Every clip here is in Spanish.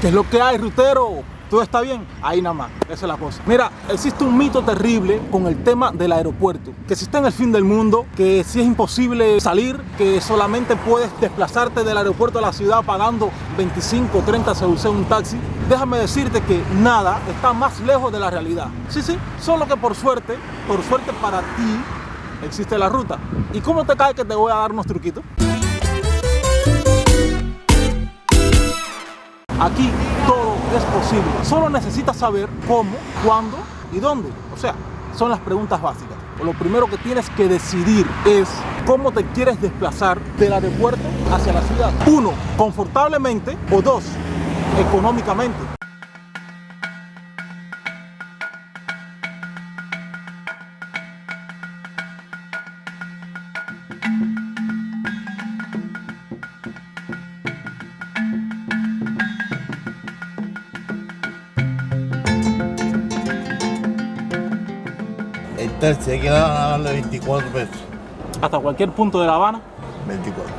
¿Qué es lo que hay, rutero? ¿Todo está bien? Ahí nada más, esa es la cosa. Mira, existe un mito terrible con el tema del aeropuerto, que si está en el fin del mundo, que si es imposible salir, que solamente puedes desplazarte del aeropuerto a la ciudad pagando 25 o 30 CUC en un taxi. Déjame decirte que nada está más lejos de la realidad. Sí, solo que por suerte para ti, existe la ruta. ¿Y cómo te cae que te voy a dar unos truquitos? Aquí todo es posible, solo necesitas saber cómo, cuándo y dónde. O sea, son las preguntas básicas. Lo primero que tienes que decidir es cómo te quieres desplazar del aeropuerto hacia la ciudad. 1, confortablemente, o 2, económicamente. El taxi hay que darle 24 pesos. Hasta cualquier punto de La Habana. 24.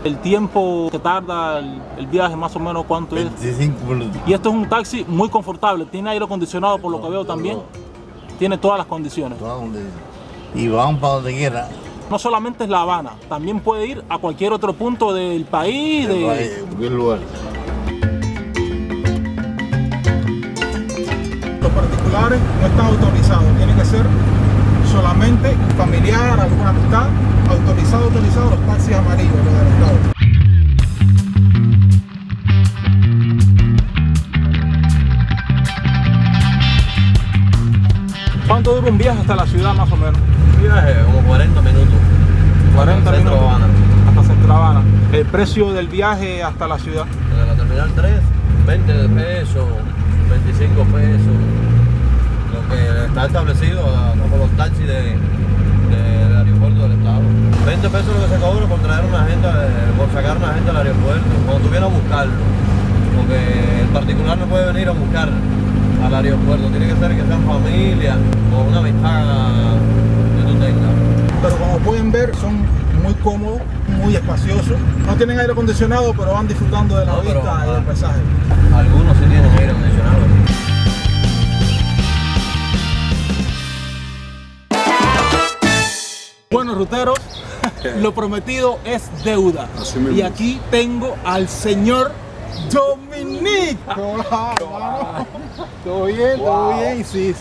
El tiempo que tarda el viaje, más o menos, ¿cuánto 25 minutos. es? Y esto es un taxi muy confortable, tiene aire acondicionado por lo que veo también. Tiene todas las condiciones. Y vamos para donde quiera. No solamente es La Habana, también puede ir a cualquier otro punto del país. Cualquier lugar. Los particulares no están autorizados, tiene que ser solamente familiar, alguna amistad, autorizado los taxis amarillos, los del Estado. ¿Cuánto dura un viaje hasta la ciudad más o menos? Un viaje como 40 minutos. 40 Centro minutos Habana. hasta Centro Habana. El precio del viaje hasta la ciudad. Desde la terminal 3, 20 pesos, 25 pesos. Lo que está establecido como los taxis del aeropuerto del estado. 20 pesos lo que se cobra por traer una gente, por sacar una gente al aeropuerto, cuando tú vienes a buscarlo. Porque el particular no puede venir a buscar al aeropuerto, tiene que ser que sean familia o una amistad que tú tengas. Pero como pueden ver, son muy cómodos, muy espaciosos. No tienen aire acondicionado, pero van disfrutando de la vista y del paisaje. Algunos sí tienen aire acondicionado. Bueno, ruteros, lo prometido es deuda. Y aquí tengo al señor Dominique. ¿Todo bien? ¿Todo bien? Sí,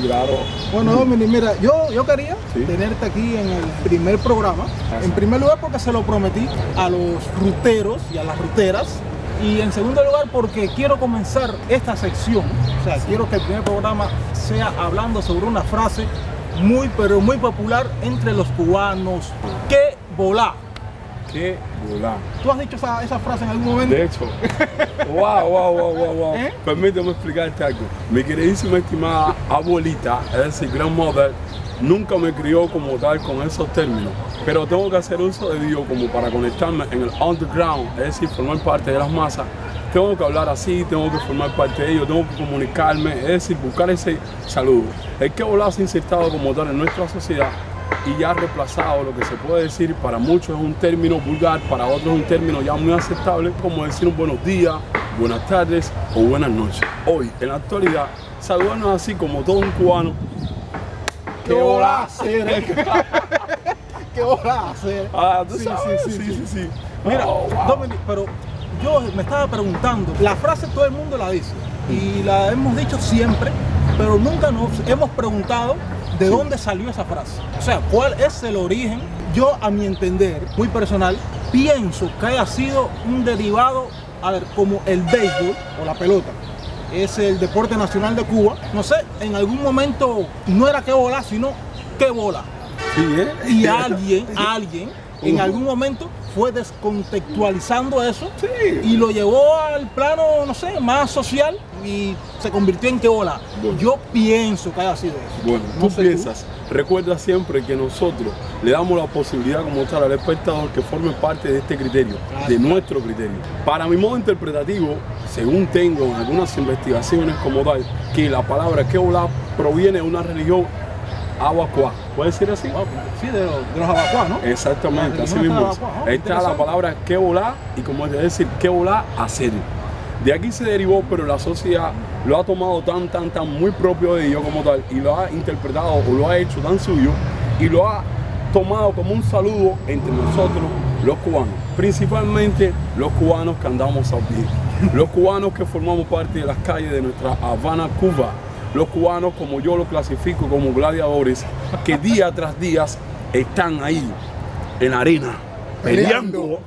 claro. Bueno, Dominique, mira, yo quería tenerte aquí en el primer programa. En primer lugar porque se lo prometí a los ruteros y a las ruteras. Y en segundo lugar porque quiero comenzar esta sección. O sea, quiero que el primer programa sea hablando sobre una frase muy, pero muy popular entre los cubanos. ¡Qué volá! ¡Qué volá! ¿Tú has dicho esa frase en algún momento? De hecho, wow. Permíteme explicarte algo. Mi queridísima estimada abuelita, es decir, grandmother, nunca me crió como tal con esos términos, pero tengo que hacer uso de Dios como para conectarme en el underground, es decir, formar parte de las masas. Tengo que hablar así, tengo que formar parte de ellos, tengo que comunicarme, es decir, buscar ese saludo. El que volá se ha insertado como tal en nuestra sociedad y ya ha reemplazado lo que se puede decir, para muchos es un término vulgar, para otros es un término ya muy aceptable, como decir un buenos días, buenas tardes o buenas noches. Hoy, en la actualidad, saludarnos así como todo un cubano. ¿Qué volá hacer? ¿Qué volá hacer? Ah, tú sabes. Sí. Mira, Dominique, pero yo me estaba preguntando, la frase todo el mundo la dice y la hemos dicho siempre, pero nunca nos hemos preguntado de dónde salió esa frase. O sea, ¿cuál es el origen? Yo, a mi entender, muy personal, pienso que haya sido un derivado, como el béisbol o la pelota. Es el deporte nacional de Cuba. No sé, en algún momento no era qué bola, sino qué bola. Sí, Y alguien en algún momento fue descontextualizando eso y lo llevó al plano, no sé, más social y se convirtió en qué bola. Bueno. Yo pienso que haya sido eso. Bueno, No tú sé piensas, recuerda siempre que nosotros le damos la posibilidad como tal al espectador que forme parte de este criterio, de nuestro criterio. Para mi modo interpretativo, según tengo en algunas investigaciones como tal, que la palabra Quebolá proviene de una religión abacuá. ¿Puede decir así? Sí, de los abacuá, ¿no? Exactamente, La así religión mismo. está abacuá, ¿no? Está la Interesante. palabra Quebolá y como es decir, Quebolá hacer. De aquí se derivó, pero la sociedad lo ha tomado tan muy propio de ellos como tal y lo ha interpretado o lo ha hecho tan suyo y lo ha tomado como un saludo entre nosotros los cubanos, principalmente los cubanos que andamos a pie, los cubanos que formamos parte de las calles de nuestra Habana, Cuba, los cubanos como yo los clasifico como gladiadores que día tras día están ahí en la arena peleando.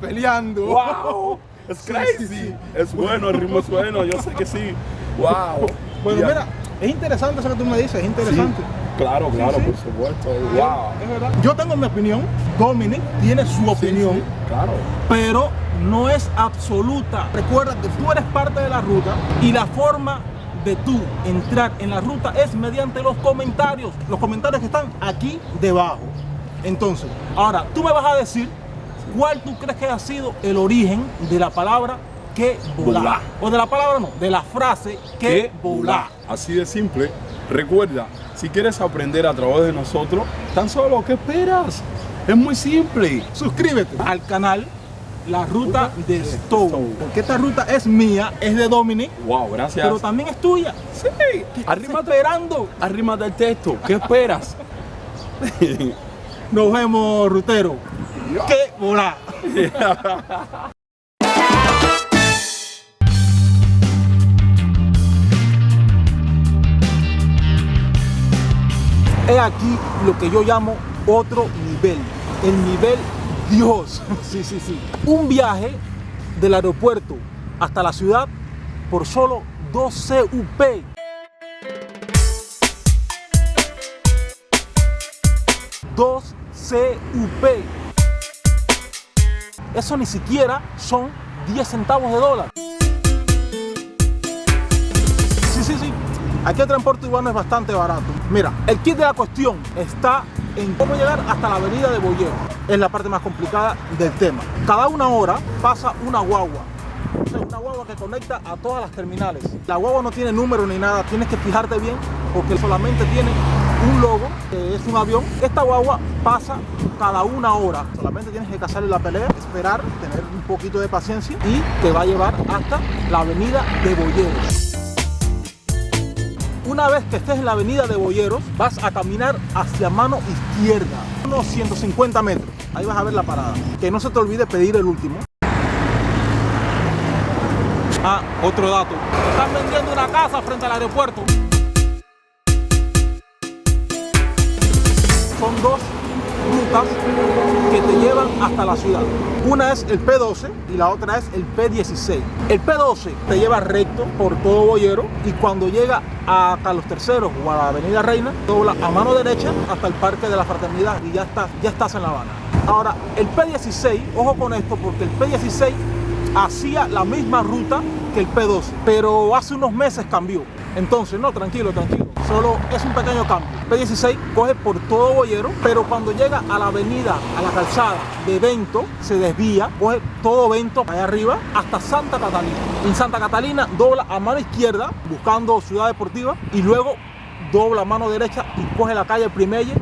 Peleando. ¡Wow! Es crazy. Sí. Es bueno, el ritmo es bueno, yo sé que sí. ¡Wow! Bueno, Ya. mira, es interesante eso que tú me dices, es interesante. Claro, Sí, claro, sí. por supuesto. Sí, ¡Wow! es verdad. Yo tengo mi opinión, Dominic tiene su opinión, Sí, claro. pero no es absoluta. Recuerda que tú eres parte de la ruta y la forma de tú entrar en la ruta es mediante los comentarios que están aquí debajo. Entonces, ahora tú me vas a decir cuál tú crees que ha sido el origen de la palabra que volá. Volá. O de la palabra no, de la frase que volá. Así de simple. Recuerda, si quieres aprender a través de nosotros, tan solo, ¿qué esperas? Es muy simple. Suscríbete al canal La Ruta de Stone, porque esta ruta es mía, es de Dominic, Wow, gracias. pero también es tuya. Sí, ¿Qué estás arrímate, esperando? arrímate el texto. ¿Qué esperas? Nos vemos, rutero. Que volá. He aquí lo que yo llamo otro nivel, el nivel Dios. Sí, sí, sí. Un viaje del aeropuerto hasta la ciudad por solo 2 CUP. 2 CUP. Eso ni siquiera son 10 centavos de dólar. Sí, sí, sí. Aquí el transporte urbano es bastante barato. Mira, el kit de la cuestión está en cómo llegar hasta la avenida de Boyero. Es la parte más complicada del tema. Cada 1 hora pasa una guagua. O sea, una guagua que conecta a todas las terminales. La guagua no tiene número ni nada. Tienes que fijarte bien porque solamente tiene un logo, que es un avión. Esta guagua pasa cada 1 hora. Solamente tienes que cazarle la pelea, esperar, tener un poquito de paciencia y te va a llevar hasta la avenida de Boyeros. Una vez que estés en la avenida de Boyeros, vas a caminar hacia mano izquierda, unos 150 metros. Ahí vas a ver la parada. Que no se te olvide pedir el último. Ah, otro dato. Están vendiendo una casa frente al aeropuerto. Son 2 rutas que te llevan hasta la ciudad. Una es el P12 y la otra es el P16. El P12 te lleva recto por todo Boyero y cuando llega a Carlos III o a la Avenida Reina, dobla a mano derecha hasta el Parque de la Fraternidad y ya estás en La Habana. Ahora, el P16, ojo con esto porque el P16 hacía la misma ruta que el P12, pero hace unos meses cambió. Entonces, no, tranquilo, solo es un pequeño cambio. P16 coge por todo Boyero, pero cuando llega a la avenida, a la calzada de Bento, se desvía, coge todo Bento allá arriba hasta Santa Catalina. En Santa Catalina dobla a mano izquierda buscando Ciudad Deportiva y luego dobla a mano derecha y coge la calle Primelle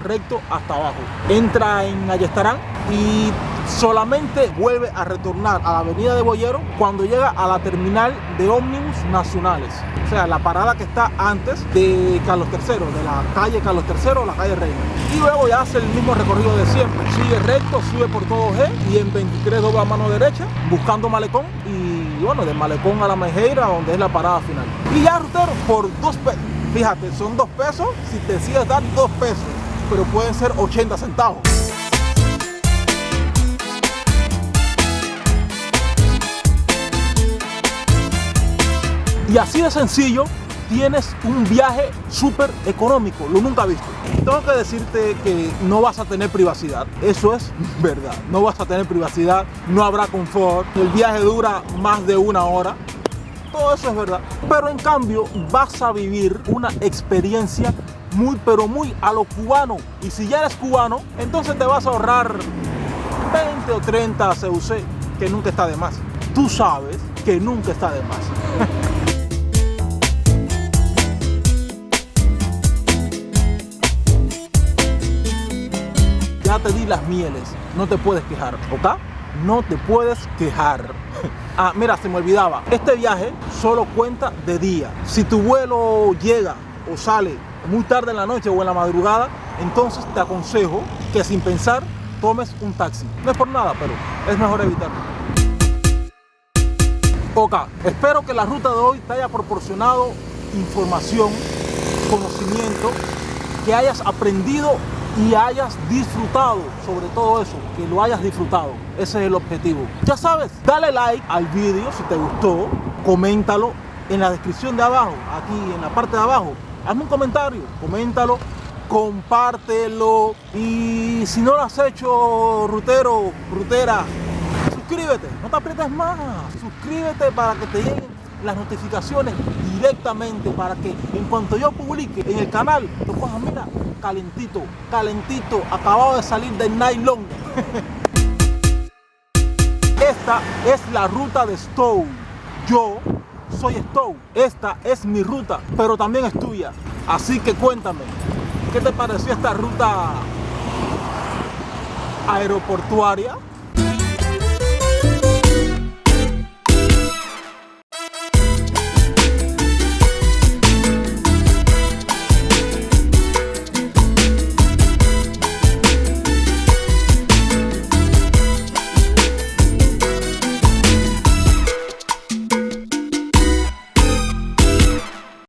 recto hasta abajo. Entra en Ayestarán y solamente vuelve a retornar a la avenida de Boyero cuando llega a la terminal de ómnibus nacionales. O sea, la parada que está antes de Carlos III, de la calle Carlos III o la calle Reina. Y luego ya hace el mismo recorrido de siempre. Sigue recto, sube por todo G y en 23 dobla a mano derecha buscando Malecón y bueno, de Malecón a la Mejeira donde es la parada final. Y ya, rutero, por 2 pesos. Fíjate, son 2 pesos si te decides dar 2 pesos, pero pueden ser 80 centavos. Y así de sencillo, tienes un viaje súper económico, lo nunca visto. Tengo que decirte que no vas a tener privacidad, eso es verdad. No vas a tener privacidad, no habrá confort, el viaje dura más de 1 hora. Todo eso es verdad. Pero en cambio, vas a vivir una experiencia muy, pero muy a lo cubano. Y si ya eres cubano, entonces te vas a ahorrar 20 o 30 CUC, que nunca está de más. Tú sabes que nunca está de más. Ya te di las mieles, no te puedes quejar, ¿ok? no te puedes quejar. Ah, mira, se me olvidaba. Este viaje solo cuenta de día. Si tu vuelo llega o sale muy tarde en la noche o en la madrugada, entonces te aconsejo que sin pensar tomes un taxi. No es por nada, pero es mejor evitarlo. Ok, espero que la ruta de hoy te haya proporcionado información, conocimiento, que hayas aprendido y hayas disfrutado, sobre todo eso, que lo hayas disfrutado. Ese es el objetivo. Ya sabes, dale like al vídeo si te gustó, coméntalo en la descripción de abajo, aquí en la parte de abajo. Hazme un comentario, coméntalo, compártelo y si no lo has hecho, rutero, rutera, suscríbete, no te aprietes más, suscríbete para que te lleguen las notificaciones directamente, para que en cuanto yo publique en el canal, lo cojas, mira, calentito, calentito, acabado de salir del nylon. Esta es la ruta de Stowe. Yo soy Stowe. Esta es mi ruta, pero también es tuya. Así que cuéntame, ¿qué te pareció esta ruta aeroportuaria?